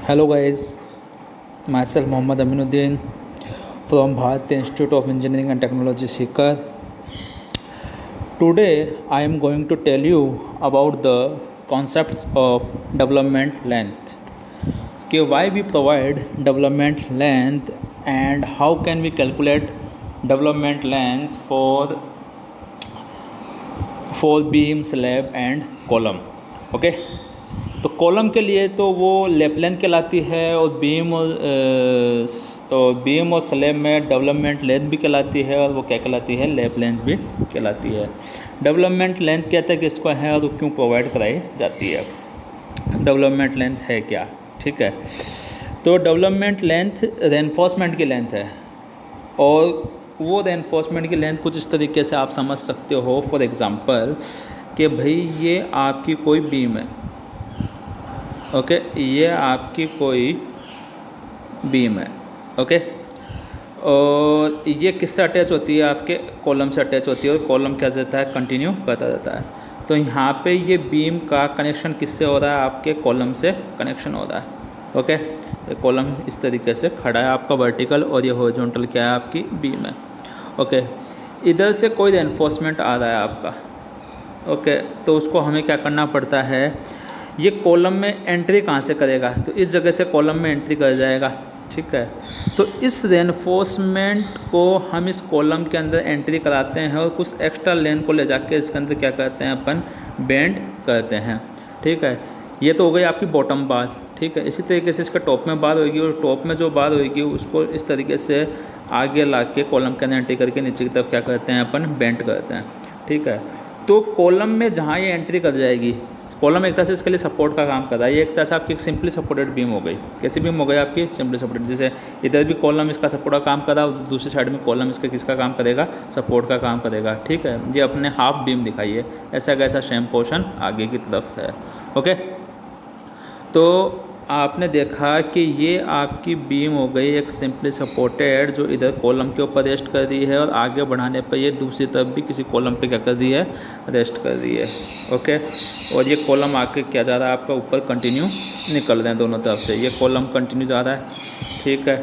Hello guys, myself Mohammad Aminuddin from Bharat Institute of Engineering and Technology Sikar. Today I am going to tell you about the concepts of development length. Okay, why we provide development length and how can we calculate development length for beam, slab and column. Okay. तो column के लिए तो वो लेप length कहलाती है और beam और स्लैब में डेवलपमेंट लेंथ भी कहलाती है और वो क्या कहलाती है, लेप लेंथ भी कहलाती है। डेवलपमेंट लेंथ कहते हैं किसको है और क्यों प्रोवाइड कराई जाती है। डेवलपमेंट लेंथ है क्या, ठीक है। तो डेवलपमेंट लेंथ रेनफोर्समेंट की लेंथ है और वो रेनफोर्समेंट की लेंथ कुछ इस तरीके से आप समझ सकते हो। फॉर एग्ज़ाम्पल कि भाई ये आपकी कोई बीम है, ओके ये आपकी कोई बीम है, ओके, और ये किससे अटैच होती है, आपके कॉलम से अटैच होती है और कॉलम क्या देता है, कंटिन्यू करता रहता है। तो यहाँ पे ये बीम का कनेक्शन किससे हो रहा है, आपके कॉलम से कनेक्शन हो रहा है। ओके, ये कॉलम इस तरीके से खड़ा है आपका वर्टिकल और ये हॉरिजॉन्टल क्या है, आपकी बीम है। ओके, इधर से कोई रेनफोर्समेंट आ रहा है आपका, ओके, तो उसको हमें क्या करना पड़ता है, ये कॉलम में एंट्री कहाँ से करेगा, तो इस जगह से कॉलम में एंट्री कर जाएगा, ठीक है। तो इस रेनफोर्समेंट को हम इस कॉलम के अंदर एंट्री कराते हैं और कुछ एक्स्ट्रा लेंथ को ले जाके इसके अंदर क्या करते हैं, अपन बेंड करते हैं, ठीक है। ये तो हो गई आपकी बॉटम बार, ठीक है। इसी तरीके से इसका टॉप में बार होगी और टॉप में जो बार होगी उसको इस तरीके से आगे ला के कॉलम के अंदर एंट्री करके नीचे की तरफ क्या करते हैं, अपन बेंड करते हैं, ठीक है। तो कॉलम में जहाँ ये एंट्री कर जाएगी, कॉलम एक तरह से इसके लिए सपोर्ट का काम कर रहा है। ये एक तरह से आपकी एक सिंपली सपोर्टेड बीम हो गई। कैसी बीम हो गई आपकी, सिंपली सपोर्टेड। जैसे इधर भी कॉलम इसका सपोर्ट का काम कर रहा है, दूसरी साइड में कॉलम इसका किसका काम करेगा, सपोर्ट का काम करेगा, ठीक है। ये अपने हाफ बीम दिखाई है, ऐसा कैसा सेम पोर्शन आगे की तरफ है। ओके, तो आपने देखा कि ये आपकी बीम हो गई एक सिंपली सपोर्टेड, जो इधर कॉलम के ऊपर रेस्ट कर रही है और आगे बढ़ाने पर ये दूसरी तरफ भी किसी कॉलम पे क्या कर रही है, रेस्ट कर रही है। ओके, और ये कॉलम आके क्या जा रहा है, आपका ऊपर कंटिन्यू निकल रहे हैं दोनों तरफ से, ये कॉलम कंटिन्यू जा रहा है, ठीक है।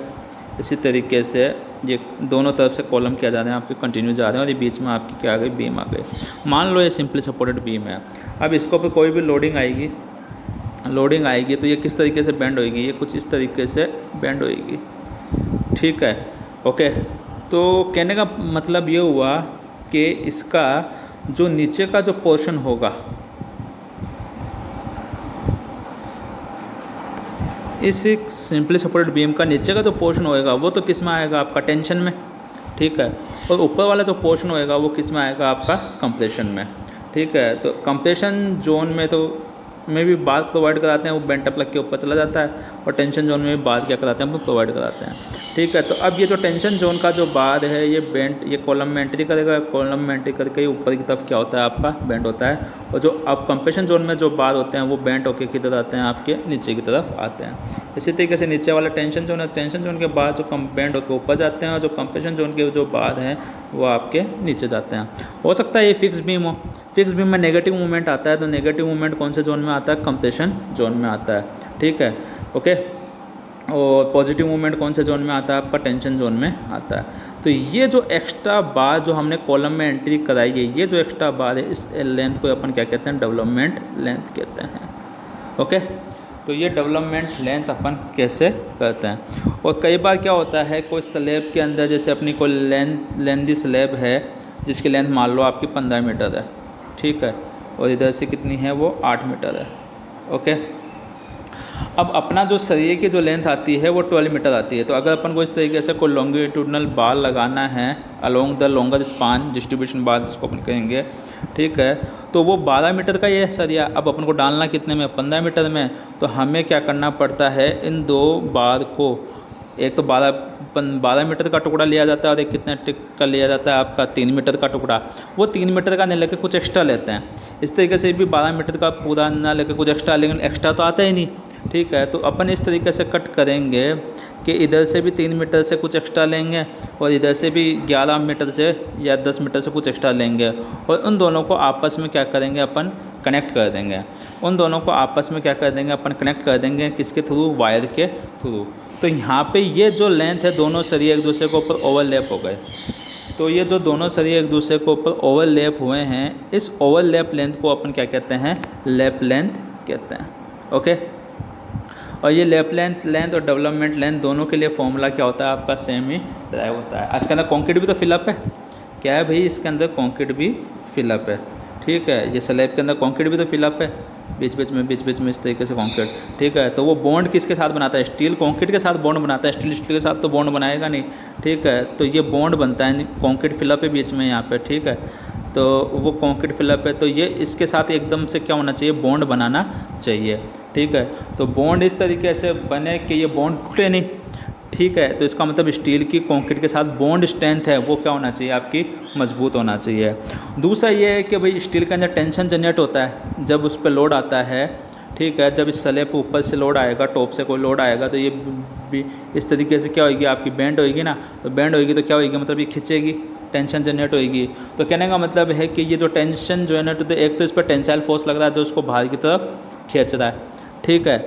इसी तरीके से ये दोनों तरफ से कॉलम क्या जा रहे हैं, आपके कंटिन्यू जा रहे हैं और ये बीच में आपकी क्या आ गई, बीम आ गई। मान लो ये सिंपली सपोर्टेड बीम है। अब इसके ऊपर कोई भी लोडिंग आएगी तो ये किस तरीके से बेंड होएगी, ये कुछ इस तरीके से बेंड होएगी, ठीक है। ओके, तो कहने का मतलब ये हुआ कि इसका जो नीचे का जो पोर्शन होगा, इस सिंपली सपोर्टेड बीम का नीचे का जो पोर्शन होएगा वो तो किस में आएगा, आपका टेंशन में, ठीक है। और ऊपर वाला जो पोर्शन होएगा वो किस में आएगा, आपका कंप्रेशन में, ठीक है। तो कंप्रेशन जोन में तो में भी बार प्रोवाइड कराते हैं, वो बेंट प्लग के ऊपर चला जाता है, और टेंशन जोन में भी बार क्या कराते हैं, वो प्रोवाइड कराते हैं, ठीक है। तो अब ये जो टेंशन जोन का जो बार है, ये बेंट ये कॉलम में एंट्री करेगा, कॉलम में एंट्री करके ही ऊपर की तरफ क्या होता है, आपका बेंड होता है। और जो अब कंप्रेशन जोन में जो बार होते हैं वो बेंट होकर किधर आते हैं, आपके नीचे की तरफ आते हैं। इसी तरीके से नीचे वाला टेंशन जोन है, टेंशन जोन के बाद जो बेंड होकर ऊपर जाते हैं, और जो कंप्रेशन जोन के जो बार हैं वो आपके नीचे जाते हैं। हो सकता है ये फिक्स बीम हो, फिक्स बीम में नेगेटिव मूवमेंट आता है, तो नेगेटिव मूवमेंट कौन से जोन में आता है, कंप्रेशन जोन में आता है, ठीक है। ओके, और पॉजिटिव मूवमेंट कौन से जोन में आता है, आपका टेंशन जोन में आता है। तो ये जो एक्स्ट्रा बार जो हमने कॉलम में एंट्री कराई है, ये जो एक्स्ट्रा बार है, इस लेंथ को अपन क्या कहते हैं, डेवलपमेंट लेंथ कहते हैं। ओके, तो ये डेवलपमेंट लेंथ अपन कैसे करते हैं। और कई बार क्या होता है, कोई स्लैब के अंदर जैसे अपनी कोई लेंदी स्लैब है जिसकी लेंथ मान लो आपकी 15 मीटर है, ठीक है, और इधर से कितनी है, वो 8 मीटर है। ओके, अब अपना जो सरिये की जो लेंथ आती है वो 12 मीटर आती है। तो अगर अपन को इस तरीके से कोई लॉन्गिट्यूडनल बार लगाना है along the longer span, distribution bar जिसको अपन कहेंगे, ठीक है, तो वो 12 मीटर का ये सरिया अब अपन को डालना कितने में, 15 मीटर में। तो हमें क्या करना पड़ता है, इन दो बार को, एक तो 12 मीटर का टुकड़ा लिया जाता है और एक कितने टिक का लिया जाता है, आपका 3 मीटर का टुकड़ा। वो 3 मीटर का नहीं लेके कुछ एक्स्ट्रा लेते हैं। इस तरीके से भी 12 मीटर का पूरा ना लेके कुछ एक्स्ट्रा, लेकिन एक्स्ट्रा तो आता ही नहीं, ठीक है। तो अपन इस तरीके से कट करेंगे कि इधर से भी 3 मीटर से कुछ एक्स्ट्रा लेंगे और इधर से भी 11 मीटर से या 10 मीटर से कुछ एक्स्ट्रा लेंगे, और उन दोनों को आपस में क्या करेंगे, अपन कनेक्ट कर देंगे। उन दोनों को आपस में क्या कर देंगे अपन, कनेक्ट कर देंगे किसके थ्रू, वायर के थ्रू। तो यहाँ पे ये जो लेंथ है दोनों सरिये एक दूसरे के ऊपर ओवरलैप हो गए। तो ये जो दोनों सरिये एक दूसरे के ऊपर ओवरलैप हुए हैं, इस ओवरलैप लेंथ को अपन क्या कहते हैं, लैप लेंथ कहते हैं। ओके, और ये लैप लेंथ और डेवलपमेंट लेंथ दोनों के लिए फॉर्मूला क्या होता है आपका, सेम ही ड्राइव होता है। इसके अंदर कॉन्क्रीट भी तो फिलअप है, क्या है भाई, इसके अंदर कॉन्क्रीट भी फिलअप है। ठीक है, ये स्लैब के अंदर कॉन्क्रीट भी तो फिलअप है, बीच बीच में इस तरीके से कॉन्क्रीट। ठीक है, तो वो बॉन्ड किसके साथ बनाता है, स्टील कॉन्क्रीट के साथ बॉन्ड बनाता है, स्टील के साथ तो बॉन्ड बनाएगा नहीं। ठीक है, तो ये बॉन्ड बनता है, कॉन्क्रीट फिलअप है बीच में यहाँ पे। ठीक है, तो वो कॉन्क्रीट फिलअप है, तो ये इसके साथ एकदम से क्या होना चाहिए, बॉन्ड बनाना चाहिए। ठीक है, तो बॉन्ड इस तरीके से बने कि ये बॉन्ड टूटे नहीं। ठीक है, तो इसका मतलब स्टील की कॉन्क्रीट के साथ बॉन्ड स्ट्रेंथ है वो क्या होना चाहिए, आपकी मजबूत होना चाहिए। दूसरा ये है कि भाई स्टील के अंदर टेंशन जनरेट होता है जब उस पर लोड आता है। ठीक है, जब इस स्लैब पे ऊपर से लोड आएगा, टॉप से कोई लोड आएगा, तो ये भी इस तरीके से क्या होगी, आपकी बेंड होगी ना। तो बेंड होगी तो क्या होगी, मतलब ये खिंचेगी, टेंशन जनरेट होगी। तो कहने का मतलब है कि ये जो टेंशन जनरेट होती है, एक तो इस पर टेंसाइल फोर्स लग रहा है जो उसको बाहर की तरफ खींच रहा है। ठीक है,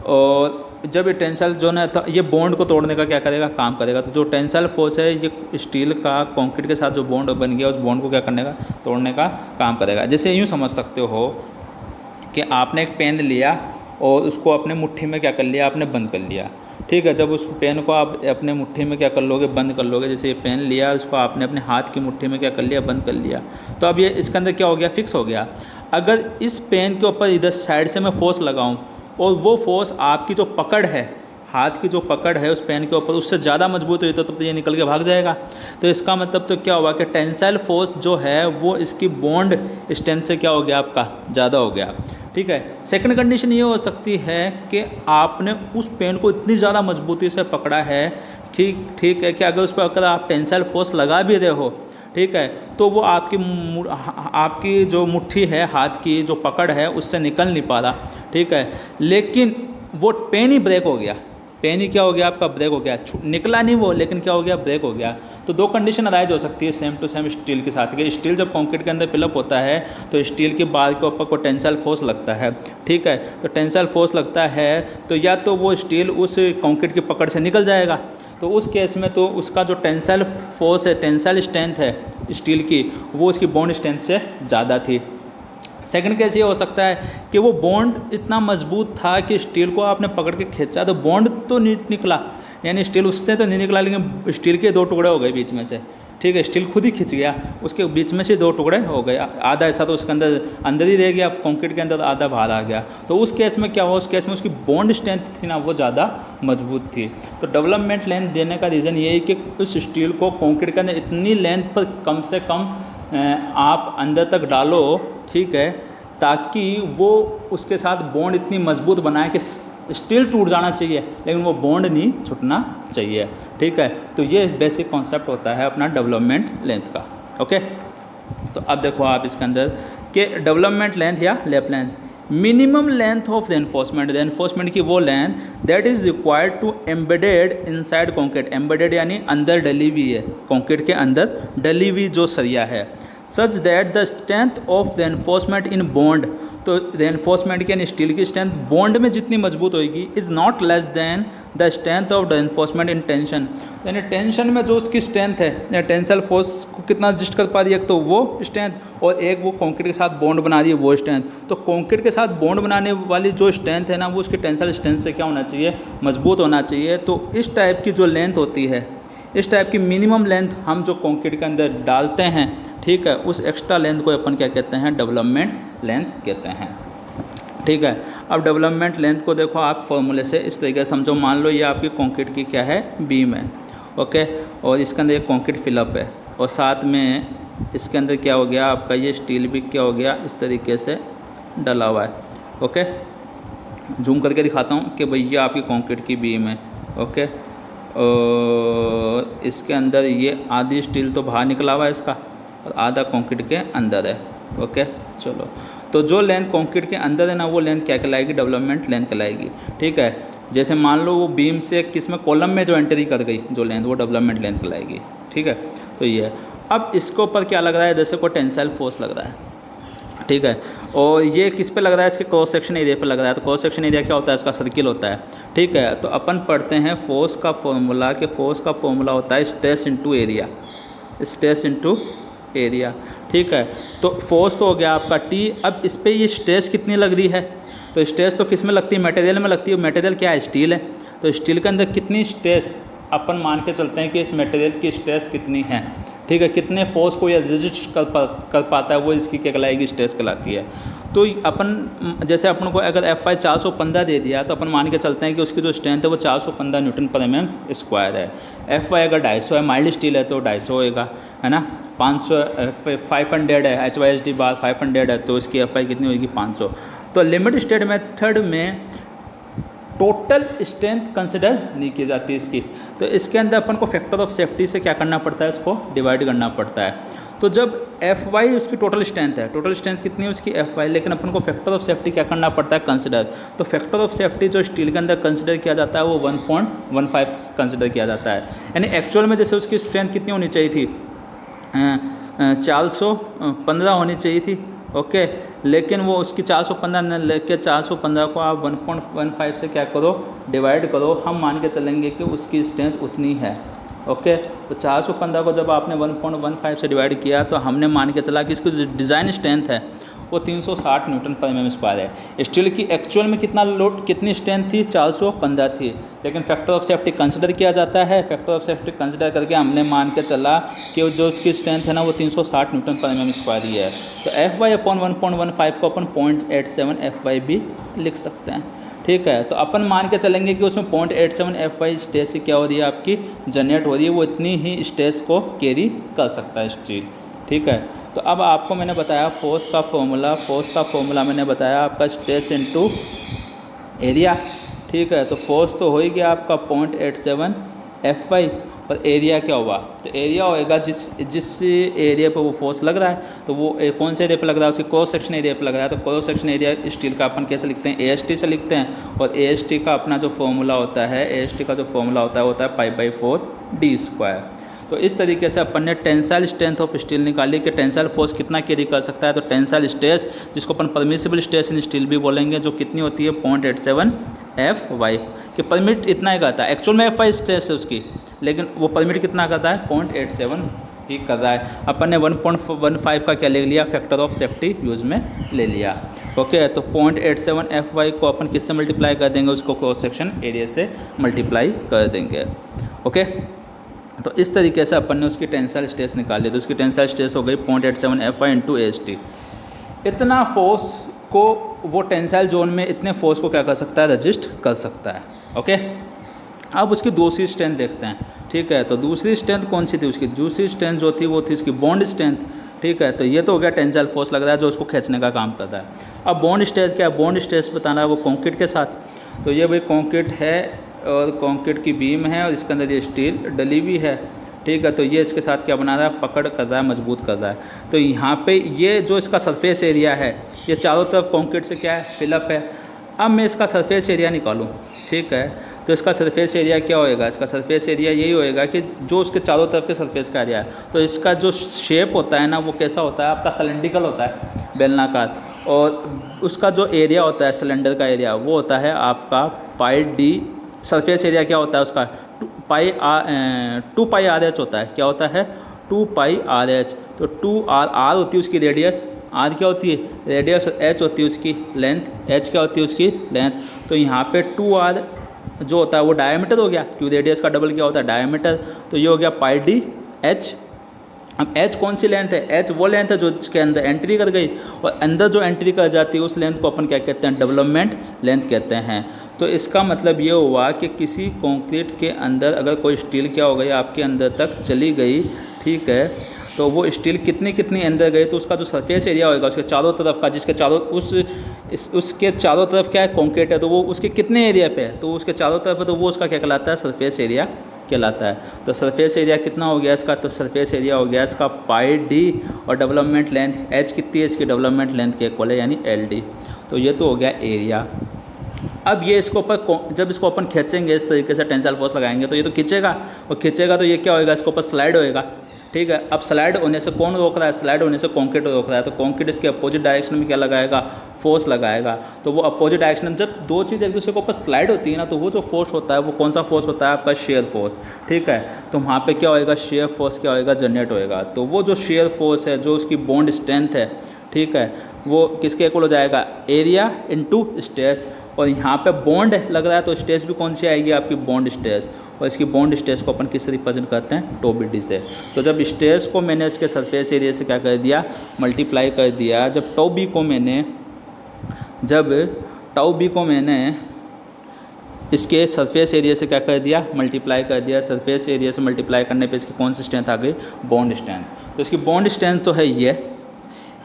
और जब ये टेंसाइल जो है तो ये बॉन्ड को तोड़ने का क्या करेगा, काम करेगा। तो जो टेंसाइल फोर्स है ये स्टील का कंक्रीट के साथ जो बॉन्ड बन गया उस बॉन्ड को क्या करने का, तोड़ने का काम करेगा। जैसे यूँ समझ सकते हो कि आपने एक पेन लिया और उसको अपने मुट्ठी में क्या कर लिया, आपने बंद कर लिया। ठीक है, जब उस पेन को आप अपने मुट्ठी में क्या कर लोगे, बंद कर लोगे। जैसे ये पेन लिया, उसको आपने अपने हाथ की मुट्ठी में क्या कर लिया, बंद कर लिया। तो अब ये इसके अंदर क्या हो गया, फिक्स हो गया। अगर इस पेन के ऊपर इधर साइड से मैं फोर्स लगाऊं और वो फोर्स आपकी जो पकड़ है, हाथ की जो पकड़ है उस पेन के ऊपर, उससे ज़्यादा मजबूत हुई तो ये निकल के भाग जाएगा। तो इसका मतलब तो क्या हुआ कि टेंसाइल फोर्स जो है वो इसकी बॉन्ड स्ट्रेंथ से क्या हो गया, आपका ज़्यादा हो गया। ठीक है, सेकंड कंडीशन ये हो सकती है कि आपने उस पेन को इतनी ज़्यादा मजबूती से पकड़ा है कि ठीक है कि अगर उस पर अगर आप टेंसाइल फोर्स लगा भी रहे हो, ठीक है, तो वो आपकी जो मुट्ठी है, हाथ की जो पकड़ है, उससे निकल नहीं पा रहा। ठीक है, लेकिन वो पेन ही ब्रेक हो गया, पेन ही क्या हो गया, आपका ब्रेक हो गया, निकला नहीं वो, लेकिन क्या हो गया, ब्रेक हो गया। तो दो कंडीशन अराइज हो सकती है सेम टू सेम स्टील के साथ। कि स्टील जब कंक्रीट के अंदर फिलअप होता है तो स्टील की बार के ऊपर को टेंसाइल फोर्स लगता है। ठीक है, तो टेंसाइल फोर्स लगता है तो या तो वो स्टील उस कंक्रीट की पकड़ से निकल जाएगा, तो उस केस में तो उसका जो टेंसाइल फोर्स है, टेंसाइल स्ट्रेंथ है स्टील की, वो उसकी बॉन्ड स्ट्रेंथ से ज़्यादा थी। सेकंड केस ये हो सकता है कि वो बॉन्ड इतना मजबूत था कि स्टील को आपने पकड़ के खींचा तो बॉन्ड तो नहीं निकला, यानी स्टील उससे तो नहीं निकला, लेकिन स्टील के दो टुकड़े हो गए बीच में से। ठीक है, स्टील खुद ही खिंच गया, उसके बीच में से दो टुकड़े हो गए, आधा ऐसा तो उसके अंदर ही रह गया, कंक्रीट के अंदर आधा बाहर आ गया। तो उस केस में क्या हुआ, उस केस में उसकी बॉन्ड स्ट्रेंथ थी ना, वो ज़्यादा मजबूत थी। तो डेवलपमेंट लेंथ देने का रीज़न ये है कि उस स्टील को कंक्रीट के अंदर इतनी लेंथ पर कम से कम आप अंदर तक डालो, ठीक है, ताकि वो उसके साथ बॉन्ड इतनी मजबूत बनाए कि स्टील टूट जाना चाहिए लेकिन वो बॉन्ड नहीं छूटना चाहिए। ठीक है, तो ये बेसिक कॉन्सेप्ट होता है अपना डेवलपमेंट लेंथ का। ओके, तो अब देखो आप इसके अंदर कि डेवलपमेंट लेंथ या lap length, minimum length of reinforcement की वो length that is required to embedded inside concrete. Embedded यानी अंदर डली हुई है, कॉन्क्रीट के अंदर डली हुई जो सरिया है, such that the strength of reinforcement in bond. तो रेनफोर्समेंट की यानी स्टील की स्ट्रेंथ बॉन्ड में जितनी मजबूत होगी is not less than the strength of reinforcement in tension. यानी टेंशन में जो उसकी स्ट्रेंथ है, टेंसाइल फोर्स को कितना एडजस्ट कर पा रही है, एक तो वो स्ट्रेंथ, और एक वो कंक्रीट के साथ बॉन्ड बना रही है वो स्ट्रेंथ। तो कंक्रीट के साथ बॉन्ड बनाने वाली जो स्ट्रेंथ है ना, वो उसकी टेंसाइल स्ट्रेंथ से क्या होना चाहिए, मजबूत होना चाहिए। तो इस टाइप की जो लेंथ होती है, इस टाइप की मिनिमम लेंथ हम जो कंक्रीट के अंदर डालते हैं, ठीक है, उस एक्स्ट्रा लेंथ को अपन क्या कहते हैं, डेवलपमेंट लेंथ कहते हैं। ठीक है, अब डेवलपमेंट लेंथ को देखो आप फॉर्मूले से इस तरीके से समझो। मान लो ये आपकी कंक्रीट की क्या है, बीम है, ओके, और इसके अंदर एक कंक्रीट फिलअप है, और साथ में इसके अंदर क्या हो गया, आपका ये स्टील भी क्या हो गया, इस तरीके से डला हुआ है। ओके, जूम करके दिखाता हूँ कि भाई ये आपकी कंक्रीट की बीम है, ओके, और इसके अंदर ये आधी स्टील तो बाहर निकला हुआ है इसका, और आधा कंक्रीट के अंदर है। ओके, चलो, तो जो लेंथ कंक्रीट के अंदर है ना, वो लेंथ क्या कहलाएगी, डेवलपमेंट लेंथ कहलाएगी। ठीक है, जैसे मान लो वो बीम से किस में, कॉलम में जो एंट्री कर गई जो लेंथ, वो डेवलपमेंट लेंथ कहलाएगी। ठीक है, तो ये अब इसके ऊपर क्या लग रहा है, जैसे कोई टेंसाइल फोर्स लग रहा है, ठीक है। और ये किस पे लग रहा है, इसके क्रॉस सेक्शन एरिया पे लग रहा है। तो क्रॉस सेक्शन एरिया क्या होता है, इसका सर्किल होता है। ठीक है, तो अपन पढ़ते हैं फोर्स का फॉर्मूला, कि फोर्स का फॉर्मूला होता है stress into area, stress into area. ठीक है, तो फोर्स तो हो गया आपका टी। अब इस पर ये स्ट्रेस कितनी लग रही है, तो स्ट्रेस तो किस में लगती है, मटेरियल में लगती है। मटेरियल क्या है, स्टील है। तो स्टील के अंदर कितनी स्ट्रेस अपन मान के चलते हैं कि इस मटेरियल की स्ट्रेस कितनी है। ठीक है, कितने फोर्स को ये रेजिस्ट कर पाता है, वो इसकी क्या कहलाएगी, स्ट्रेस कहलाती है। तो अपन जैसे अपन को अगर Fy 415 दे दिया, तो अपन मान के चलते हैं कि उसकी जो स्ट्रेंथ है वो 415 न्यूटन पर mm स्क्वायर है। Fy अगर 250 है, माइल्ड स्टील है तो 250 होएगा, है ना। 500 है, HYSD बार 500 है, तो इसकी Fy कितनी होगी, 500। तो लिमिट स्टेट मेथड में टोटल स्ट्रेंथ कंसिडर नहीं की जाती इसकी। तो इसके अंदर अपन को फैक्टर ऑफ सेफ्टी से क्या करना पड़ता है, इसको डिवाइड करना पड़ता है। तो जब Fy उसकी टोटल स्ट्रेंथ है, टोटल स्ट्रेंथ कितनी है उसकी Fy, लेकिन अपन को फैक्टर ऑफ सेफ्टी क्या करना पड़ता है, कंसिडर। तो फैक्टर ऑफ सेफ्टी जो स्टील के अंदर कंसिडर किया जाता है वो 1.15 कंसिडर किया जाता है। यानी एक्चुअल में जैसे उसकी स्ट्रेंथ कितनी होनी चाहिए थी, 415 होनी चाहिए थी। ओके, लेकिन वो उसकी 415 न लेके 415 को आप 1.15 से क्या करो, डिवाइड करो। हम मान के चलेंगे कि उसकी स्ट्रेंथ उतनी है। ओके, तो 415 को जब आपने 1.15 से डिवाइड किया, तो हमने मान के चला कि इसकी जो डिज़ाइन स्ट्रेंथ है वो 360 न्यूटन पर mm स्क्वायर है। स्टील की एक्चुअल में कितना लोड, कितनी स्ट्रेंथ थी, 415 थी, लेकिन फैक्टर ऑफ सेफ्टी कंसिडर किया जाता है। फैक्टर ऑफ सेफ्टी कंसिडर करके हमने मान के चला कि जो उसकी स्ट्रेंथ है ना वो 360 न्यूटन पर mm स्क्वायर ही है। तो Fy अपॉन 1.15 को अपन 0.87 Fy भी लिख सकते हैं। ठीक है, तो अपन मान के चलेंगे कि उसमें 0.87 Fy स्ट्रेस क्या हो रही है, आपकी जनरेट हो रही है, वो इतनी ही स्ट्रेस को कैरी कर सकता है स्टील। ठीक है, तो अब आपको मैंने बताया फोर्स का फॉर्मूला मैंने बताया आपका स्ट्रेस इनटू एरिया। ठीक है, तो फोर्स तो हो ही गया आपका 0.87 Fy, और एरिया क्या होगा, तो एरिया होएगा जिस एरिया पर वो फोर्स लग रहा है, तो वो कौन से एरिया पर लग रहा है, उसके क्रॉस सेक्शन एरिया पर लग रहा है। तो क्रॉस सेक्शन एरिया स्टील का अपन कैसे लिखते हैं, AST से लिखते हैं। और AST का अपना जो फॉर्मूला होता है, AST का जो फॉर्मूला होता है वो होता है π/4d²। तो इस तरीके से अपन ने टेंसाइल स्ट्रेंथ ऑफ स्टील निकाली कि टेंसाइल फोर्स कितना कैरी कर सकता है। तो टेंसाइल स्ट्रेस, जिसको अपन परमिसिबल स्ट्रेस इन स्टील भी बोलेंगे, जो कितनी होती है 0.87 Fy, कि परमिट इतना ही करता है। एक्चुअल में Fy स्ट्रेस है उसकी, लेकिन वो परमिट कितना करता है, 0.87 ही कर रहा है। अपन ने 1.15 का क्या ले लिया, फैक्टर ऑफ सेफ्टी यूज़ में ले लिया। ओके, तो 0.87 Fy को अपन किससे मल्टीप्लाई कर देंगे, उसको क्रॉस सेक्शन एरिया से मल्टीप्लाई कर देंगे। ओके, तो इस तरीके से अपन ने उसकी टेंसाइल स्ट्रेस निकाली। तो उसकी टेंसाइल स्ट्रेस हो गई 0.87 Fy इंटू AST। इतना फोर्स को वो टेंसाइल जोन में इतने फोर्स को क्या कर सकता है, रजिस्ट कर सकता है। ओके, अब उसकी दूसरी स्ट्रेंथ देखते हैं। ठीक है, तो दूसरी स्ट्रेंथ कौन सी थी उसकी, दूसरी स्ट्रेंथ जो थी वो थी उसकी बॉन्ड स्ट्रेंथ। ठीक है, तो ये तो हो गया टेंसाइल फोर्स लग रहा है जो उसको खींचने का काम करता है। अब बॉन्ड स्ट्रेस क्या है, बॉन्ड स्ट्रेस बताना है वो कंक्रीट के साथ। तो ये भाई कंक्रीट है और कंक्रीट की बीम है और इसके अंदर ये स्टील डली हुई है। ठीक है, तो ये इसके साथ क्या बना रहा है, पकड़ कर रहा है, मजबूत कर रहा है। तो यहाँ पे ये जो इसका सरफेस एरिया है, ये चारों तरफ कंक्रीट से क्या है, फिलअप है। अब मैं इसका सरफेस एरिया निकालूँ, ठीक है, तो इसका सरफेस एरिया क्या होएगा, इसका सरफेस एरिया यही होएगा कि जो उसके चारों तरफ के सरफेस का एरिया है। तो इसका जो शेप होता है ना वो कैसा होता है, आपका सिलेंड्रिकल होता है, बेलनाकार। और उसका जो एरिया होता है सिलेंडर का एरिया, वो होता है आपका πd। सरफेस एरिया क्या होता है उसका, 2πr/h होता है। क्या होता है, 2πr/h। तो 2r होती है उसकी रेडियस, r क्या होती है रेडियस, और h होती है उसकी लेंथ, h क्या होती है उसकी लेंथ। तो यहाँ पे 2r जो होता है वो डायमीटर हो गया, क्यों रेडियस का डबल क्या होता है डायमीटर। तो ये हो गया πdh। अब h कौन सी लेंथ है, h वो लेंथ है जो इसके अंदर एंट्री कर गई, और अंदर जो एंट्री कर जाती है उस लेंथ को अपन क्या कहते हैं, डेवलपमेंट लेंथ कहते हैं। तो इसका मतलब ये हुआ कि किसी कंक्रीट के अंदर अगर कोई स्टील क्या हो गई आपके अंदर तक चली गई, ठीक है, तो वो स्टील कितनी अंदर गई, तो उसका जो सरफेस एरिया होगा उसके चारों तरफ का, जिसके चारों उसके चारों तरफ क्या है कंक्रीट है, तो वो उसके कितने एरिया पे है, तो उसके चारों तरफ है, तो वो उसका क्या कहलाता है, सरफेस एरिया कहलाता है। तो सरफेस एरिया कितना हो गया इसका, तो सरफेस एरिया हो गया इसका πd, और डेवलपमेंट लेंथ h कितनी है इसकी, डेवलपमेंट लेंथ के इक्वल है यानी LD। तो ये तो हो गया एरिया। अब ये इसको ऊपर जब इसको अपन खींचेंगे इस तरीके से टेंसाइल फोर्स लगाएंगे, तो ये तो खींचेगा, और खींचेगा तो ये क्या होएगा, इसके ऊपर स्लाइड होएगा। ठीक है। अब स्लाइड होने से कौन रोक रहा है, स्लाइड होने से कंक्रीट रोक रहा है, तो कंक्रीट इसके अपोजिट डायरेक्शन में क्या लगाएगा, फोर्स लगाएगा। तो वो अपोजिट डायरेक्शन में जब दो चीज़ एक दूसरे के ऊपर स्लाइड होती है ना, तो वो जो फोर्स होता है वो कौन सा फोर्स होता है, आपका शेयर फोर्स। ठीक है, तो वहाँ पे क्या होएगा, शेयर फोर्स क्या होएगा, जनरेट होएगा। तो वो जो शेयर फोर्स है, जो उसकी बॉन्ड स्ट्रेंथ है, ठीक है, वो किसके इक्वल हो जाएगा, एरिया इनटू स्ट्रेस। और यहाँ पे बॉन्ड लग रहा है तो स्ट्रेस भी कौन सी आएगी, आपकी बॉन्ड स्ट्रेस। और इसकी बॉन्ड स्ट्रेस को अपन किससे रिप्रेजेंट करते हैं, टो बी डी से। तो जब स्ट्रेस को मैंने इसके सरफेस एरिया से क्या कर दिया, मल्टीप्लाई कर दिया, जब टो बी को मैंने इसके सरफेस एरिया से क्या कर दिया, मल्टीप्लाई कर दिया। सरफेस एरिया से मल्टीप्लाई करने पे इसकी कौन सी स्ट्रेंथ आ गई, बॉन्ड स्ट्रेंथ। तो इसकी बॉन्ड स्ट्रेंथ तो है ये,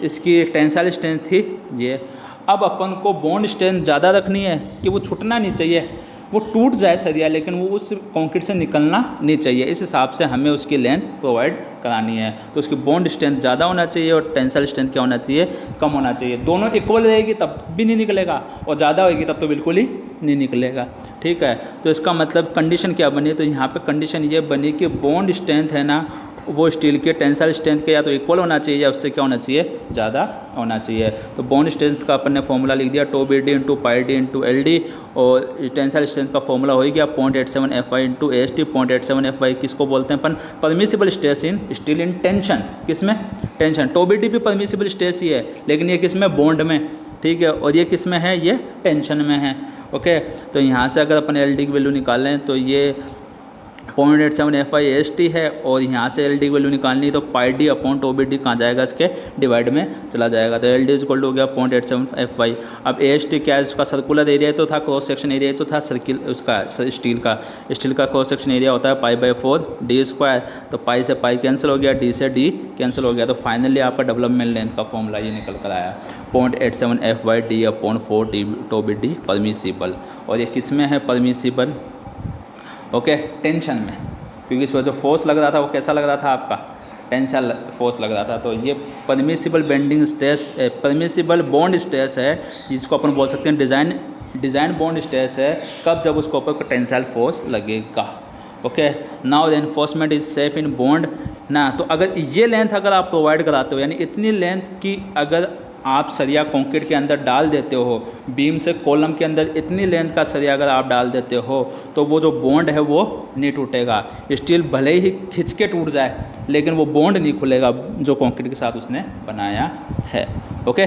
इसकी टेंसाइल स्ट्रेंथ थी ये। अब अपन को बॉन्ड स्ट्रेंथ ज़्यादा रखनी है कि वो छूटना नहीं चाहिए, वो टूट जाए सरिया लेकिन वो उस कंक्रीट से निकलना नहीं चाहिए। इस हिसाब से हमें उसकी लेंथ प्रोवाइड करानी है। तो उसकी बॉन्ड स्ट्रेंथ ज़्यादा होना चाहिए और टेंसाइल स्ट्रेंथ क्या होना चाहिए, कम होना चाहिए। दोनों इक्वल रहेगी तब भी नहीं निकलेगा, और ज़्यादा होगी तब तो बिल्कुल ही नहीं निकलेगा। ठीक है, तो इसका मतलब कंडीशन क्या बनी, तो यहाँ पे कंडीशन ये बनी कि बॉन्ड स्ट्रेंथ है ना, वो स्टील के टेंसाइल स्ट्रेंथ के या तो इक्वल होना चाहिए या उससे क्या होना चाहिए, ज़्यादा होना चाहिए। तो बॉन्ड स्ट्रेंथ का अपन ने फॉर्मूला लिख दिया, tau B D into pi D into L D. और टेंसाइल स्ट्रेंथ का फॉर्मूला हो गया 0.87 F Y into S T. 0.87 F Y किसको बोलते हैं अपन, permissible stress in steel in tension. किस में, टेंशन। टो बी डी भी परमिसिबल स्ट्रेस ही है, लेकिन ये किस में, बॉन्ड में। ठीक है, और ये किस में है, ये टेंशन में है। ओके, तो यहाँ से अगर अपन एल डी की वैल्यू निकालें तो ये 0.87 एफ आई एस टी है, और यहाँ से एल डी की वैल्यू निकालनी है तो pi D upon tau B D कहाँ जाएगा, इसके डिवाइड में चला जाएगा। तो एल डी इक्वल टू हो गया 0.87 एफ वाई। अब ए एस टी क्या है, उसका सर्कुलर एरिया तो था, क्रॉस सेक्शन एरिया तो था सर्किल उसका, स्टील का क्रॉस सेक्शन एरिया होता है π/4 डी स्क्वायर। तो पाई से पाई कैंसिल हो गया, डी से डी कैंसिल हो गया। तो फाइनली आपका डेवलपमेंट लेंथ का फॉर्मूला ये निकल कर आया 0.87 F Y D upon 4 D to B D permissible. और ये किस में है, परमिसिबल, ओके, टेंशन में, क्योंकि इस पर जो फोर्स लग रहा था वो कैसा लग रहा था, आपका टेंसाइल फोर्स लग रहा था। तो ये permissible bending stress, permissible bond stress है, जिसको अपन बोल सकते हैं डिज़ाइन बॉन्ड स्ट्रेस है। कब, जब उसके ऊपर टेंसाइल फोर्स लगेगा। Okay, now the enforcement is safe in bond ना। तो अगर ये लेंथ अगर आप प्रोवाइड कराते हो, यानी इतनी लेंथ की अगर आप सरिया कंक्रीट के अंदर डाल देते हो, बीम से कॉलम के अंदर इतनी लेंथ का सरिया अगर आप डाल देते हो, तो वो जो बॉन्ड है वो नहीं टूटेगा। स्टील भले ही खिंच के टूट जाए, लेकिन वो बॉन्ड नहीं खुलेगा जो कंक्रीट के साथ उसने बनाया है। ओके,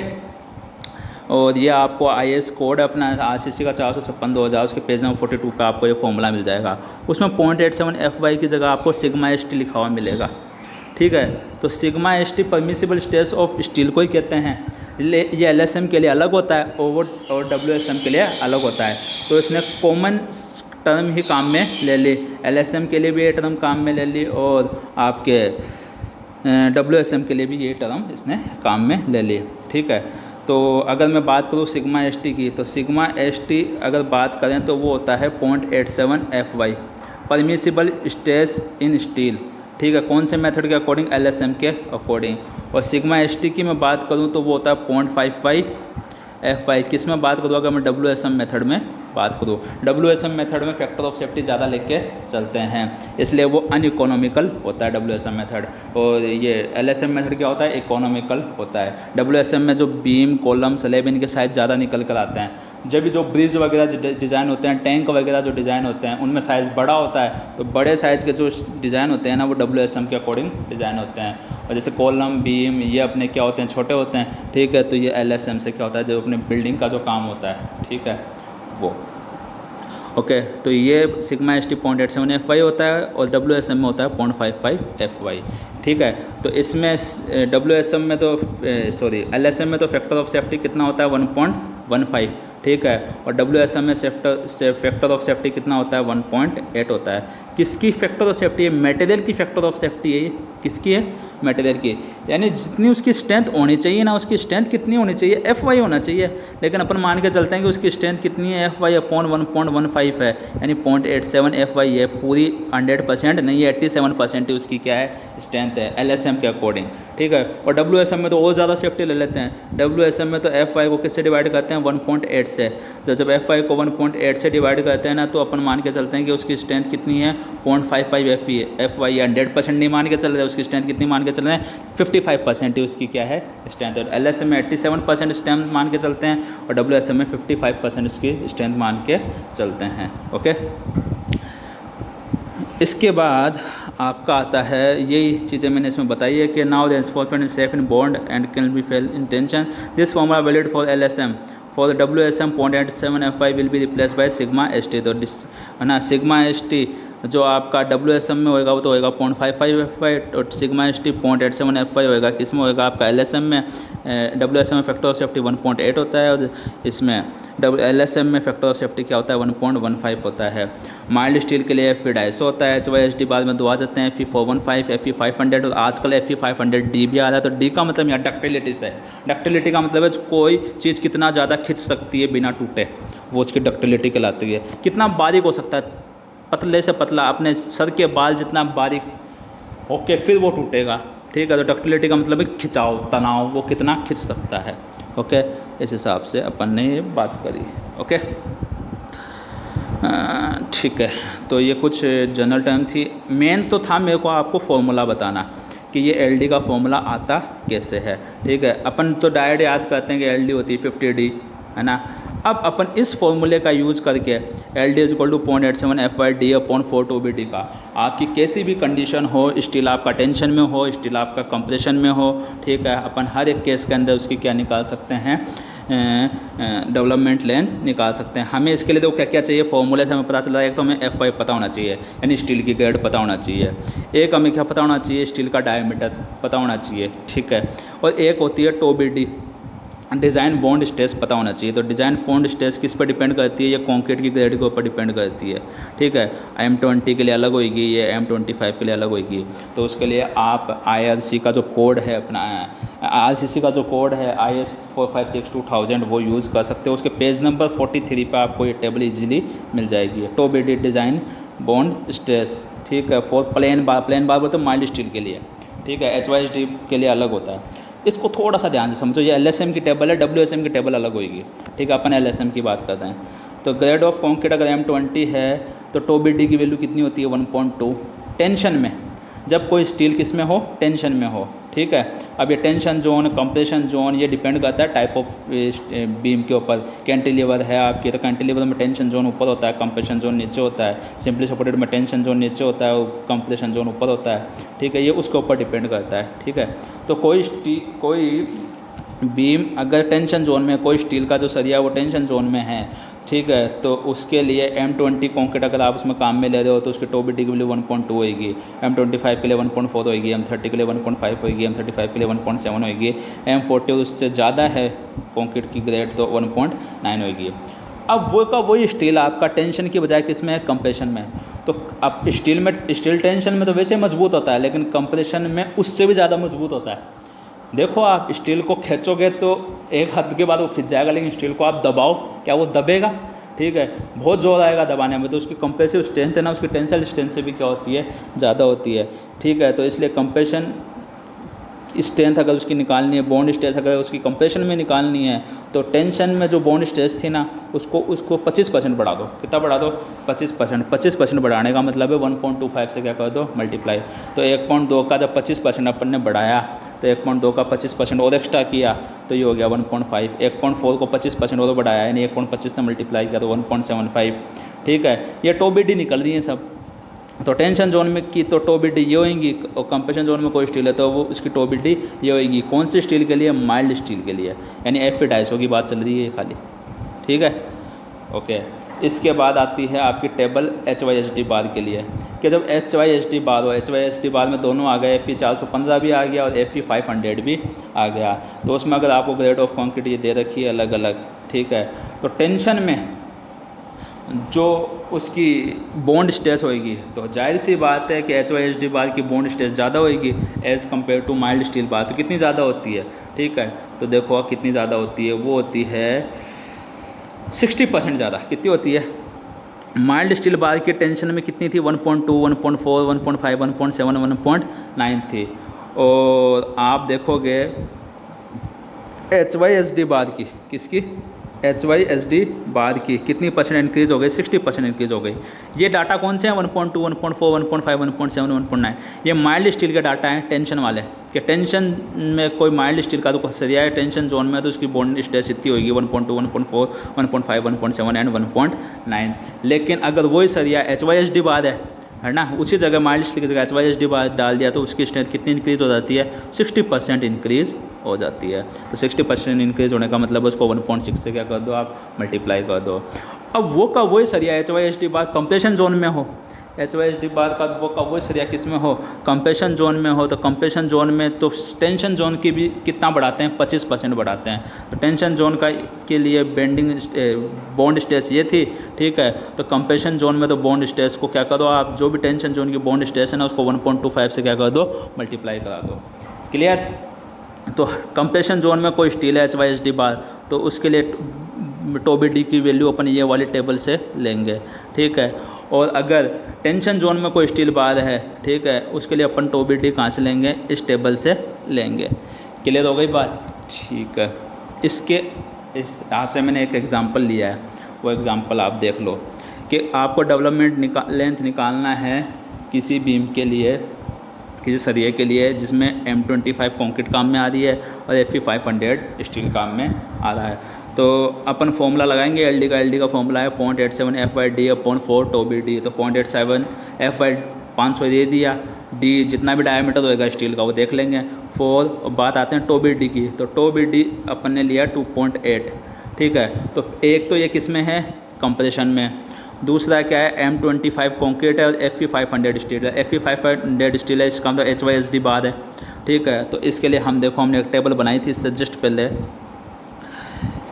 और ये आपको आईएस कोड अपना आरसीसी का 456/2000 उसके पेज नंबर 42 पे आपको ये फॉर्मूला मिल जाएगा। उसमें 0.87 एफ वाई की जगह आपको सिग्मा एस टी लिखा हुआ मिलेगा। ठीक है, तो sigma S T permissible stress of steel को ही कहते हैं। ये एलएसएम के लिए अलग होता है और डब्ल्यूएसएम के लिए अलग होता है। तो इसने कॉमन टर्म ही काम में ले ली, एलएसएम के लिए भी ये टर्म काम में ले ली, और आपके डब्ल्यूएसएम के लिए भी ये टर्म इसने काम में ले ली। ठीक है, तो अगर मैं बात करूँ सिग्मा एस टी की, तो सिग्मा एस टी अगर बात करें तो वो होता है 0.87 F Y permissible stress in steel. ठीक है, कौन से मेथड के अकॉर्डिंग, एलएसएम के अकॉर्डिंग। और सिग्मा एस टी की मैं बात करूँ तो वो होता है 0.55 एफ वाई। किस में बात करूँ, अगर मैं डब्ल्यूएसएम मेथड में बात करूँ, डब्ल्यूएसएम मेथड में फैक्टर ऑफ सेफ्टी ज़्यादा लेके चलते हैं, इसलिए वो अनइकोनॉमिकल होता है डब्ल्यूएसएम मेथड। और ये एलएसएम मेथड क्या होता है, इकोनॉमिकल होता है। डब्ल्यूएसएम में जो बीम, कॉलम, स्लैब इनके साइज ज़्यादा निकल कर आते हैं। जब भी जो ब्रिज वगैरह डिज़ाइन होते हैं, टैंक वगैरह जो डिज़ाइन होते हैं, उनमें साइज़ बड़ा होता है, तो बड़े साइज़ के जो डिज़ाइन होते हैं ना, वो डब्ल्यूएसएम के अकॉर्डिंग डिज़ाइन होते हैं। और जैसे कॉलम, बीम, ये अपने क्या होते हैं, छोटे होते हैं। ठीक है, तो ये एलएसएम से क्या होता है, जो अपने बिल्डिंग का जो काम होता है, ठीक है, वो। ओके, तो ये sigma S T 0.87 F Y होता है, और डब्ल्यूएसएम में होता है 0.55 एफ वाई। ठीक है, तो इसमें डब्ल्यूएसएम में तो एलएसएम में तो फैक्टर ऑफ सेफ्टी कितना होता है, 1.15। ठीक है, और डब्ल्यूएसएम में फैक्टर ऑफ सेफ्टी कितना होता है, 1.8 होता है। किसकी फैक्टर ऑफ सेफ्टी है, मटेरियल की फैक्टर ऑफ सेफ्टी है। किसकी है, मटेरियल की, यानी जितनी उसकी स्ट्रेंथ होनी चाहिए ना, उसकी स्ट्रेंथ कितनी होनी चाहिए, Fy होना चाहिए। लेकिन अपन मान के चलते हैं कि उसकी स्ट्रेंथ कितनी है, Fy अपॉन 1.15 है, यानी 0.87 Fy है। पूरी 100% नहीं है, 87% ही उसकी क्या है, स्ट्रेंथ है LSM के अकॉर्डिंग, ठीक है। और WSM में तो और ज़्यादा सेफ्टी ले लेते हैं। WSM में तो Fy को किससे डिवाइड करते हैं, 1.8 से। तो जब Fy को 1.8 से डिवाइड करते हैं ना, तो अपन मान के चलते हैं कि उसकी स्ट्रेंथ कितनी है, 0.55 Fy। 100% नहीं मान के चल रहे हैं, उसकी स्ट्रेंथ कितनी मान के चल रहे हैं, 55% ही उसकी क्या है, स्ट्रेंथ। और LSM में 87% स्ट्रेंथ मान के चलते हैं, और WSM में 55% उसकी स्ट्रेंथ मान के चलते हैं। ओके, इसके बाद आपका आता है, यही चीज़ें मैंने इसमें बताई है कि now the enforcement is safe in bond and can be fail in tension. This formula valid for LSM। For the WSM 0.87 Fy will be replace by sigma ST। तो है ना, सिग्मा ST जो आपका WSM में होएगा वो तो होएगा 0.55 Fy, और सिग्मा ST 0.87 Fy होएगा। किस में होएगा, आपका LSM में। WSM में फैक्टर ऑफ सेफ्टी 1.8 होता है, और इसमें LSM में फैक्टर ऑफ सेफ्टी क्या होता है, 1.15 होता है। माइल्ड स्टील के लिए Fe250 होता है, HYSD बाद में 2 आ जाते हैं, Fe415, Fe500, और आजकल Fe500D भी आ रहा है। तो D का मतलब यहाँ डक्टिलिटी से है। डक्टिलिटी का मतलब है कोई चीज़ कितना ज़्यादा खिंच सकती है बिना टूटे, वो उसकी डक्टिलिटी कहलाती है। कितना बारीक हो सकता है, पतले से पतला, अपने सर के बाल जितना बारीक होके फिर वो टूटेगा, ठीक है। तो डक्टिलिटी का मतलब है खिंचाव, तनाव, वो कितना खिंच सकता है। ओके, इस हिसाब से अपन ने ये बात करी। ओके, ठीक है। तो ये कुछ जनरल टर्म थी। मेन तो था मेरे को आपको फॉर्मूला बताना कि ये LD का फॉर्मूला आता कैसे है, ठीक है। अपन तो डायरेक्ट याद करते हैं कि LD होती है 50D, है ना। अब अपन इस फॉर्मूले का यूज़ करके LD is equal to 0.87 Fy D upon 4 2BD का, आपकी कैसी भी कंडीशन हो, स्टील आपका टेंशन में हो, स्टील आपका कंप्रेशन में हो, ठीक है, अपन हर एक केस के अंदर उसकी क्या निकाल सकते हैं, डेवलपमेंट लेंथ निकाल सकते हैं। हमें इसके लिए तो क्या क्या चाहिए, फॉर्मूले से हमें पता चल रहा है। एक तो हमें Fy पता होना चाहिए, यानी स्टील की ग्रेड पता होना चाहिए। एक हमें क्या पता होना चाहिए, स्टील का डायमीटर पता होना चाहिए, ठीक है। और एक होती है TOBD, डिज़ाइन बॉन्ड स्ट्रेस पता होना चाहिए। तो डिज़ाइन बॉन्ड स्ट्रेस किस पर डिपेंड करती है, ये कंक्रीट की ग्रेड के ऊपर डिपेंड करती है, ठीक है। M20 के लिए अलग होगी, ये M25 के लिए अलग होगी। तो उसके लिए आप IRC का जो कोड है अपना, RCC का जो कोड है IS 456-2000 वो यूज़ कर सकते हो। उसके पेज नंबर 43 पर आपको ये टेबल ईजिली मिल जाएगी। TOBD डिज़ाइन बॉन्ड स्ट्रेस, ठीक है। फॉर प्लेन बार बोलते माइल्ड स्टील के लिए, ठीक है। HYSD के लिए अलग होता है। इसको थोड़ा सा ध्यान से समझो, ये LSM की टेबल है, WSM की टेबल अलग होगी, ठीक है। अपन LSM की बात करते हैं। तो ग्रेड ऑफ कंक्रीट अगर M20 है तो TOBD की वैल्यू कितनी होती है, 1.2। टेंशन में, जब कोई स्टील किस में हो, टेंशन में हो, ठीक है। अब ये टेंशन जोन, कंप्रेशन जोन, ये डिपेंड करता है टाइप ऑफ बीम के ऊपर। कैंटिलीवर है आपकी, तो कैंटिलीवर में टेंशन जोन ऊपर होता है, कंप्रेशन जोन नीचे होता है। सिंपली सपोर्टेड में टेंशन जोन नीचे होता है और कंप्रेशन जोन ऊपर होता है, ठीक है। ये उसके ऊपर डिपेंड करता है, ठीक है। तो कोई बीम अगर टेंशन जोन में, कोई स्टील का जो सरिया वो टेंशन जोन में है, ठीक है, तो उसके लिए M20 कंक्रीट अगर आप उसमें काम में ले रहे हो तो उसकी TOBD की वैल्यू 1.2 होगी। M25 के लिए 1.4 होगी, M30 के लिए 1.5 होगी, M35 के लिए 1.7 होगी, M40 उससे ज़्यादा है कंक्रीट की ग्रेड तो 1.9 होगी। अब वो का वही स्टील आपका टेंशन की बजाय किस में है, कंप्रेशन में। तो अब स्टील टेंशन में तो वैसे मजबूत होता है, लेकिन कंप्रेशन में उससे भी ज़्यादा मजबूत होता है। देखो, आप स्टील को खींचोगे तो एक हद के बाद वो खिंच जाएगा, लेकिन स्टील को आप दबाओ, क्या वो दबेगा, ठीक है। बहुत जोर आएगा दबाने में, तो उसकी कंप्रेसिव स्ट्रेंथ है ना, उसकी टेंसाइल स्ट्रेंथ से भी क्या होती है, ज़्यादा होती है, ठीक है। तो इसलिए कंप्रेशन स्ट्रेंथ अगर उसकी निकालनी है, बॉन्ड स्ट्रेस अगर उसकी कंप्रेशन में निकालनी है, तो टेंशन में जो बॉन्ड स्ट्रेस थी ना, उसको 25% बढ़ा दो। कितना बढ़ा दो, 25%। 25% बढ़ाने का मतलब है 1.25 से क्या कर दो, मल्टीप्लाई। तो 1.2 का जब 25% अपन ने बढ़ाया, तो 1.2 का 25% और एक्स्ट्रा किया तो ये हो गया 1.5। 1.4 को 25% और बढ़ाया, यानी 1.25 से मल्टीप्लाई किया तो 1.75, ठीक है। ये TOBD निकल रही है सब। तो टेंशन जोन में की तो TOBD ये होगी, और कंप्रेशन जोन में कोई स्टील है तो वो उसकी TOBD ये होगी। कौन सी स्टील के लिए, माइल्ड स्टील के लिए, यानी Fe250 की बात चल रही है खाली, ठीक है। ओके, इसके बाद आती है आपकी टेबल HYSD बार के लिए, कि जब HYSD बार हो, HYSD बार में दोनों आ गए, Fe415 भी आ गया और Fe500 भी आ गया। तो उसमें अगर आपको ग्रेड ऑफ कंक्रीट ये दे रखी है अलग अलग, ठीक है। तो टेंशन में जो उसकी बॉन्ड स्ट्रेस होएगी, तो जाहिर सी बात है कि HYSD बार की बॉन्ड स्ट्रेस ज़्यादा होएगी as compare to mild steel bar. तो कितनी ज़्यादा होती है, ठीक है, तो देखो कितनी ज़्यादा होती है, वो होती है 60% ज़्यादा। कितनी होती है? माइल्ड स्टील बार की टेंशन में कितनी थी? 1.2, 1.4, 1.5, 1.7, 1.9 थी। और आप देखोगे HYSD बार की, किसकी? HYSD बार की कितनी परसेंट इंक्रीज़ हो गई? 60% इंक्रीज़ हो गई। ये डाटा कौन से हैं? 1.2, 1.4, 1.5, 1.7, 1.9। ये माइल्ड स्टील के डाटा हैं, टेंशन वाले। कि टेंशन में कोई माइल्ड स्टील का तो सरिया है टेंशन जोन में, तो उसकी बॉन्ड स्ट्रेस इतनी होगी 1.2, 1.4, 1.5, 1.7 एंड 1.9। लेकिन अगर वही सरिया HYSD बार है ना, उसी जगह माइल्ड स्टील की जगह HYSD बार डाल दिया तो उसकी स्ट्रेंथ कितनी इंक्रीज़ हो जाती है? 60% इंक्रीज़ हो जाती है। तो 60% इंक्रीज़ होने का मतलब उसको 1.6 से क्या कर दो आप? मल्टीप्लाई कर दो। अब वो का वही सरिया HYSD बार कंप्रेशन जोन में हो, HYSD बार का वो का वही सरिया किस में हो? कंप्रेशन जोन में हो। तो कंप्रेशन जोन में तो टेंशन जोन की भी कितना बढ़ाते हैं? 25% बढ़ाते हैं। तो टेंशन जोन का के लिए बेंडिंग बॉन्ड स्ट्रेस ये थी, ठीक है। तो कंप्रेशन जोन में तो बॉन्ड स्ट्रेस को क्या करो आप, जो भी टेंशन जोन की बॉन्ड स्ट्रेस है ना, उसको 1.25 से क्या कर दो? मल्टीप्लाई करा दो। क्लियर? तो कंप्रेशन जोन में कोई स्टील है HYSD बार, तो उसके लिए TOBD की वैल्यू अपन ये वाली टेबल से लेंगे, ठीक है। और अगर टेंशन जोन में कोई स्टील बार है, ठीक है, उसके लिए अपन TOBD कहाँ से लेंगे? इस टेबल से लेंगे। क्लियर हो गई बात? ठीक है। इसके इस आपसे मैंने एक एग्ज़ाम्पल लिया है, वो एग्ज़ाम्पल आप देख लो कि आपको डेवलपमेंट लेंथ निकालना है किसी बीम के लिए, किसी सरिये के लिए जिसमें M25 कंक्रीट काम में आ रही है और Fe 500 स्टील काम में आ रहा है। तो अपन फॉर्मूला लगाएंगे एल डी का फॉर्मूला है 0.87 FD/4 TOBD। तो 0.87 F/500 दे दिया, डी जितना भी डायमीटर होएगा स्टील का वो देख लेंगे 4। और बात आते हैं TOBD की, तो TOBD अपन ने लिया 2.8, ठीक है। तो एक तो ये किस में है? कंप्रेशन में। दूसरा क्या है? M25 कंक्रीट है और Fe 500 स्टील है। Fe 500 स्टील है, इसका मतलब HYSD बार है, ठीक है। तो इसके लिए हम देखो हमने एक टेबल बनाई थी इससे जस्ट पहले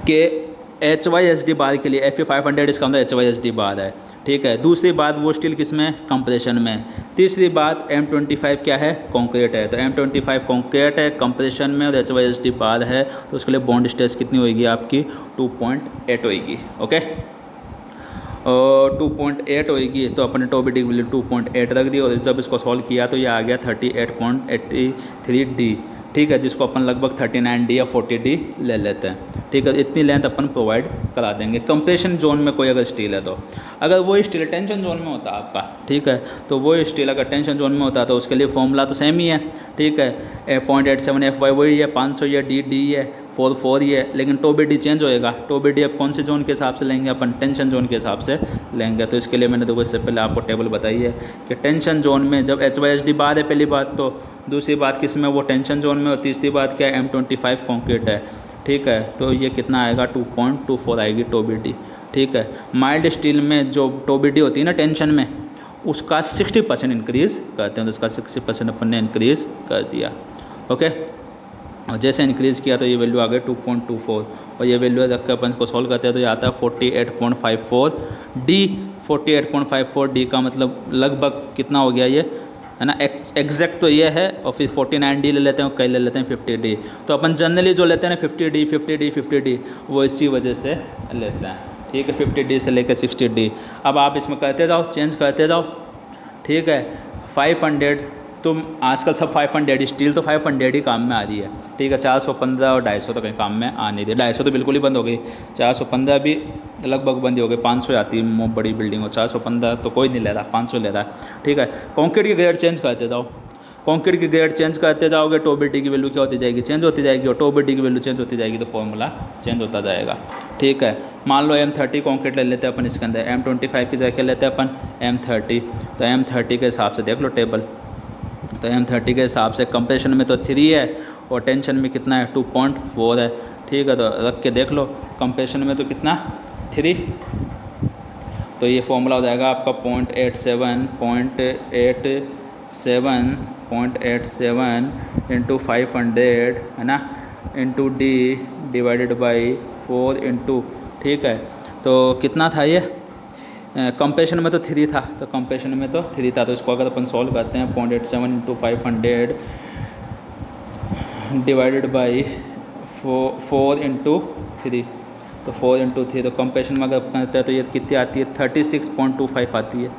कि HYSD बार के लिए Fe 500 इसका मतलब HYSD बार है, ठीक है। दूसरी बात वो स्टील किस में? कंप्रेशन में। तीसरी बात M25 क्या है? कंक्रीट है। तो M25 कंक्रीट है, कंप्रेशन में और HYSD बार है, तो उसके लिए बॉन्ड स्ट्रेस कितनी होगी आपकी? 2.8 होगी, ओके। और 2.8 होगी तो अपने TOBD की वैल्यू 2.8 रख दी, और जब इसको सॉल्व किया तो ये आ गया 38.83D, ठीक है, जिसको अपन लगभग 39D या 40D ले लेते हैं, ठीक है। इतनी लेंथ अपन प्रोवाइड करा देंगे। कंप्रेशन जोन में कोई अगर स्टील है, तो अगर वो स्टील टेंशन जोन में होता आपका, ठीक है, तो वो स्टील अगर टेंशन जोन में होता तो उसके लिए फॉर्मूला तो सेम ही है, ठीक है। 0.87 FY वही है, 500 ये D है, 4 ही है, लेकिन TOBD चेंज होएगा। TOBD अब कौन से जोन के हिसाब से लेंगे? अपन टेंशन जोन के हिसाब से लेंगे। तो इसके लिए मैंने देखो इससे पहले आपको टेबल बताई है कि टेंशन जोन में जब HYSD बार है पहली बात, तो दूसरी बात किस में? वो टेंशन जोन में। और तीसरी बात क्या है? M25 कंक्रीट है, ठीक है। तो ये कितना आएगा? 2.24 आएगी TOBD, ठीक है। माइल्ड स्टील में जो TOBD होती है ना टेंशन में, उसका 60% इंक्रीज़ करते हैं, तो उसका 60% अपन ने इंक्रीज़ कर दिया, ओके। और जैसे इंक्रीज़ किया तो ये वैल्यू आ गई 2.24, और ये वैल्यू रख कर अपन इसको सॉल्व करते हैं तो ये आता है 48.54D। 48.54D का मतलब लगभग कितना हो गया ये, है ना? एग्जैक्ट तो ये है, और फिर 49D ले लेते हैं, कई ले लेते हैं 50D। तो अपन जनरली जो लेते हैं ना 50D वो इसी वजह से लेते हैं, ठीक है। 50D से लेकर 60D। अब आप इसमें करते जाओ, चेंज करते जाओ, ठीक है। 500 तुम आजकल सब 500 स्टील तो 500 ही काम में आ रही है, ठीक है। 415 और 250 तो कहीं काम में आ नहीं रही। 250 तो बिल्कुल ही बंद हो गई, 415 भी लगभग बंद हो गई। 500 आती है बड़ी बिल्डिंग हो, 415 तो कोई नहीं ले रहा, 500 ले रहा है, ठीक है। कंक्रीट की ग्रेड चेंज करते जाओ, कंक्रीट की ग्रेड चेंज करते जाओगे, TOBD की वैल्यू क्या होती जाएगी? चेंज होती जाएगी, और TOBD की वैल्यू चेंज होती जाएगी तो फॉर्मूला चेंज होता जाएगा, ठीक है। मान लो M30 कंक्रीट ले लेते हैं अपन, इसके अंदर M25 की जगह लेते हैं अपन M30। तो M30 के हिसाब से देख लो टेबल, तो M30 के हिसाब से कंप्रेशन में तो 3 है और टेंशन में कितना है? 2.4 है, ठीक है। तो रख के देख लो, कंप्रेशन में तो कितना? 3। तो ये फॉर्मूला हो जाएगा आपका 0.87 इंटू 500, है ना, into D divided by 4 into, ठीक है। तो कितना था ये? कंप्रेशन में तो 3 था, तो कंप्रेशन में तो 3 था, तो इसको अगर अपन सॉल्व करते हैं 0.87 इंटू 500 डिवाइडेड बाई 4 इंटू 3, तो 4 इंटू 3, तो कंप्रेशन में अगर करते हैं तो ये कितनी आती है 36.25 आती है।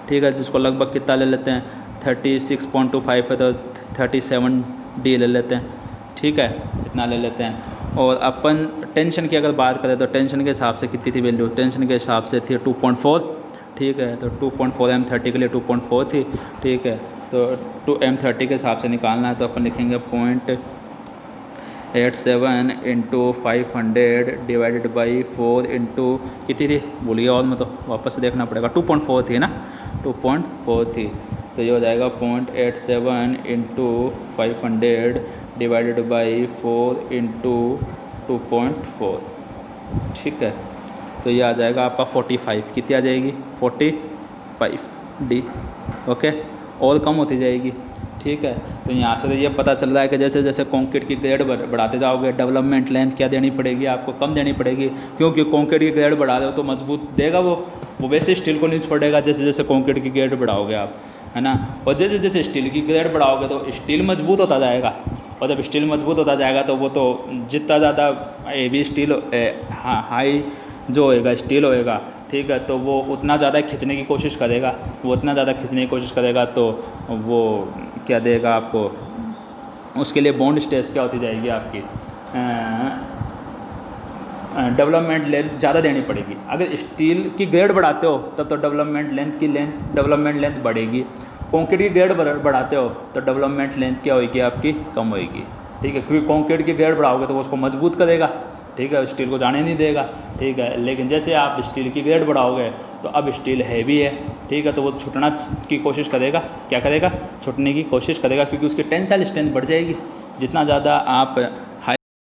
ठीक है, जिसको लगभग कितना ले लेते हैं 36.25 है तो 37D ले लेते हैं। ठीक है, इतना ले लेते हैं। और अपन टेंशन की अगर बात करें तो टेंशन के हिसाब से कितनी थी वैल्यू, टेंशन के हिसाब से थी 2.4। ठीक है, तो 2.4 M30 के लिए 2.4 थी। ठीक है, तो M30 के हिसाब से निकालना है तो अपन लिखेंगे 0.87 इंटू 500 डिवाइडेड बाई 4 इंटू कितनी थी भूल गया, और मैं तो वापस से देखना पड़ेगा, 2.4 थी ना, 2.4 थी, तो ये हो जाएगा 0.87 इंटू 500 डिवाइडेड बाई 4 इंटू 2.4। ठीक है, तो ये आ जाएगा आपका 45, कितनी आ जाएगी 45D। ओके, और कम होती जाएगी। ठीक है, तो यहाँ से तो ये पता चल रहा है कि जैसे जैसे कंक्रीट की ग्रेड बढ़ाते जाओगे डेवलपमेंट लेंथ क्या देनी पड़ेगी आपको, कम देनी पड़ेगी, क्योंकि कंक्रीट की ग्रेड बढ़ा दो तो मजबूत देगा वो वैसे स्टील को नहीं छोड़ेगा जैसे जैसे कंक्रीट की ग्रेड बढ़ाओगे आप, है ना। और जैसे जैसे स्टील की ग्रेड बढ़ाओगे तो स्टील मजबूत होता जाएगा, और जब स्टील मजबूत होता जाएगा तो वो तो जितना ज़्यादा हेवी स्टील हाई जो होएगा स्टील होएगा, ठीक है, तो वो उतना ज़्यादा खींचने की कोशिश करेगा, वो उतना ज़्यादा खींचने की कोशिश करेगा तो वो क्या देगा आपको, उसके लिए बॉन्ड स्ट्रेस क्या होती जाएगी आपकी, डेवलपमेंट लेंथ ज़्यादा देनी पड़ेगी। अगर स्टील की ग्रेड बढ़ाते हो तब तो डेवलपमेंट लेंथ बढ़ेगी, कंक्रीट की ग्रेड बढ़ाते हो तो डेवलपमेंट लेंथ क्या होगी आपकी, कम होगी। ठीक है, क्योंकि कंक्रीट की ग्रेड बढ़ाओगे तो वो उसको मजबूत करेगा, ठीक है, स्टील को जाने नहीं देगा। ठीक है, लेकिन जैसे आप स्टील की ग्रेड बढ़ाओगे तो अब स्टील हैवी है, ठीक है, तो वो छूटना की कोशिश करेगा, क्या करेगा, छूटने की कोशिश करेगा, क्योंकि उसकी टेंसाइल स्ट्रेंथ बढ़ जाएगी। जितना ज़्यादा आप